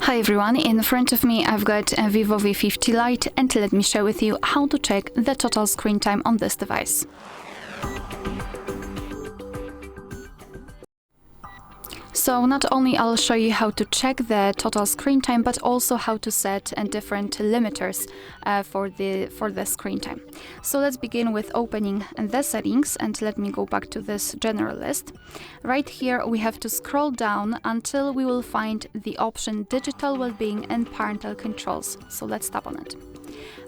Hi everyone, in front of me I've got a VIVO V50 Lite, and let me share with you how to check the total screen time on this device. So not only I'll show you how to check the total screen time, but also how to set different limiters for the screen time. So let's begin with opening the settings, and let me go back to this general list. Right here we have to scroll down until we will find the option Digital Wellbeing and Parental Controls. So let's tap on it.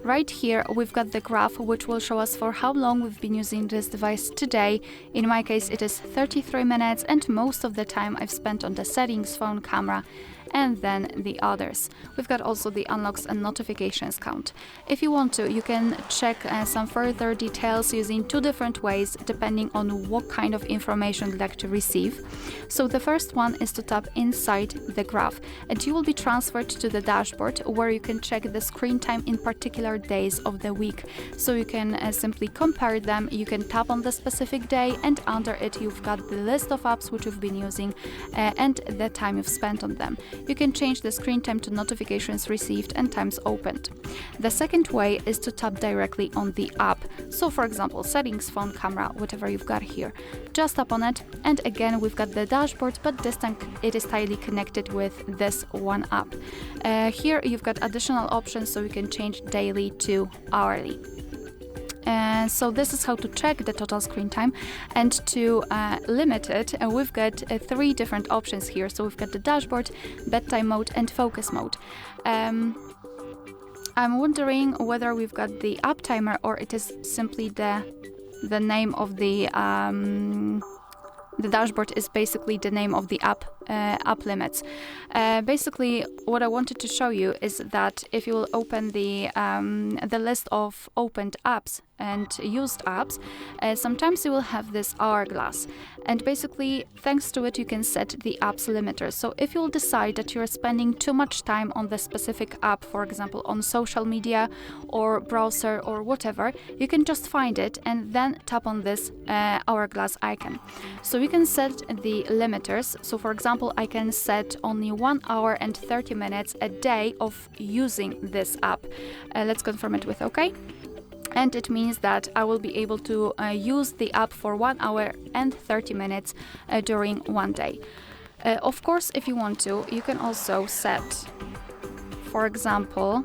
Right here we've got the graph, which will show us for how long we've been using this device today. In my case it is 33 minutes, and most of the time I've spent on the settings, phone, camera, and then the others. We've got also the unlocks and notifications count. If you want to, you can check some further details using two different ways depending on what kind of information you'd like to receive. So the first one is to tap inside the graph, and you will be transferred to the dashboard where you can check the screen time in particular days of the week. So you can simply compare them. You can tap on the specific day, and under it you've got the list of apps which you've been using and the time you've spent on them. You can change the screen time to notifications received and times opened. The second way is to tap directly on the app. So for example, settings, phone, camera, whatever you've got here. Just tap on it, and again we've got the dashboard, but this time it is tightly connected with this one app. Here you've got additional options, so you can change daily to hourly. So this is how to check the total screen time, and to limit it, we've got three different options here. So we've got the dashboard, bedtime mode, and focus mode. I'm wondering whether we've got the app timer, or it is simply the name of the dashboard is basically the name of the app limits. Basically, what I wanted to show you is that if you will open the list of opened apps and used apps, sometimes you will have this hourglass, and basically thanks to it you can set the apps limiter. So if you'll decide that you're spending too much time on the specific app, for example on social media or browser or whatever, you can just find it and then tap on this hourglass icon. So you can set the limiters. So for example, I can set only 1 hour and 30 minutes a day of using this app. Let's confirm it with OK. And it means that I will be able to use the app for 1 hour and 30 minutes during one day. Of course, if you want to, you can also set, for example,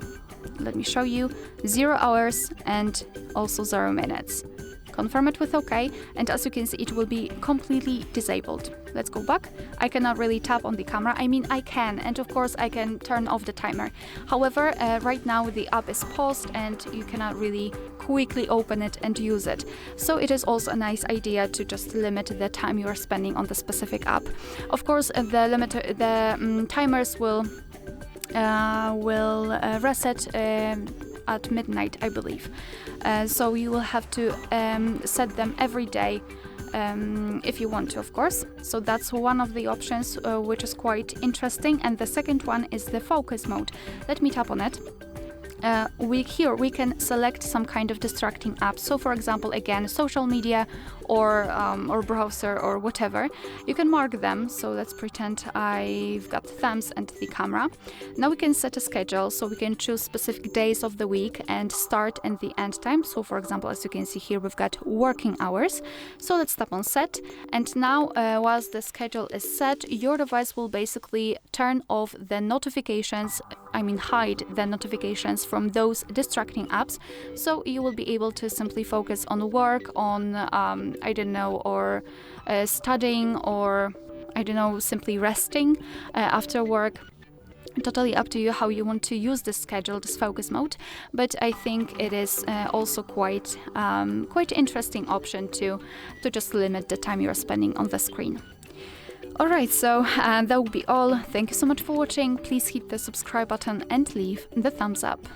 let me show you, 0 hours and also 0 minutes. Confirm it with OK, and as you can see, it will be completely disabled. Let's go back. I cannot really tap on the camera. I mean, I can, and of course I can turn off the timer. However, right now the app is paused and you cannot really quickly open it and use it. So it is also a nice idea to just limit the time you are spending on the specific app. Of course, the timers will reset at midnight, I believe. So you will have to set them every day if you want to, of course. So that's one of the options which is quite interesting. And the second one is the focus mode. Let me tap on it. Here we can select some kind of distracting app. So for example, again, social media or browser or whatever. You can mark them. So let's pretend I've got thumbs and the camera. Now we can set a schedule, so we can choose specific days of the week and start and the end time. So for example, as you can see here, we've got working hours. So let's tap on set, and now whilst the schedule is set, your device will basically turn off the notifications, hide the notifications from those distracting apps. So you will be able to simply focus on work, on or studying, or simply resting after work. Totally up to you how you want to use this schedule, this focus mode, but I think it is also quite interesting option to just limit the time you're spending on the screen. Alright, so that will be all. Thank you so much for watching. Please hit the subscribe button and leave the thumbs up.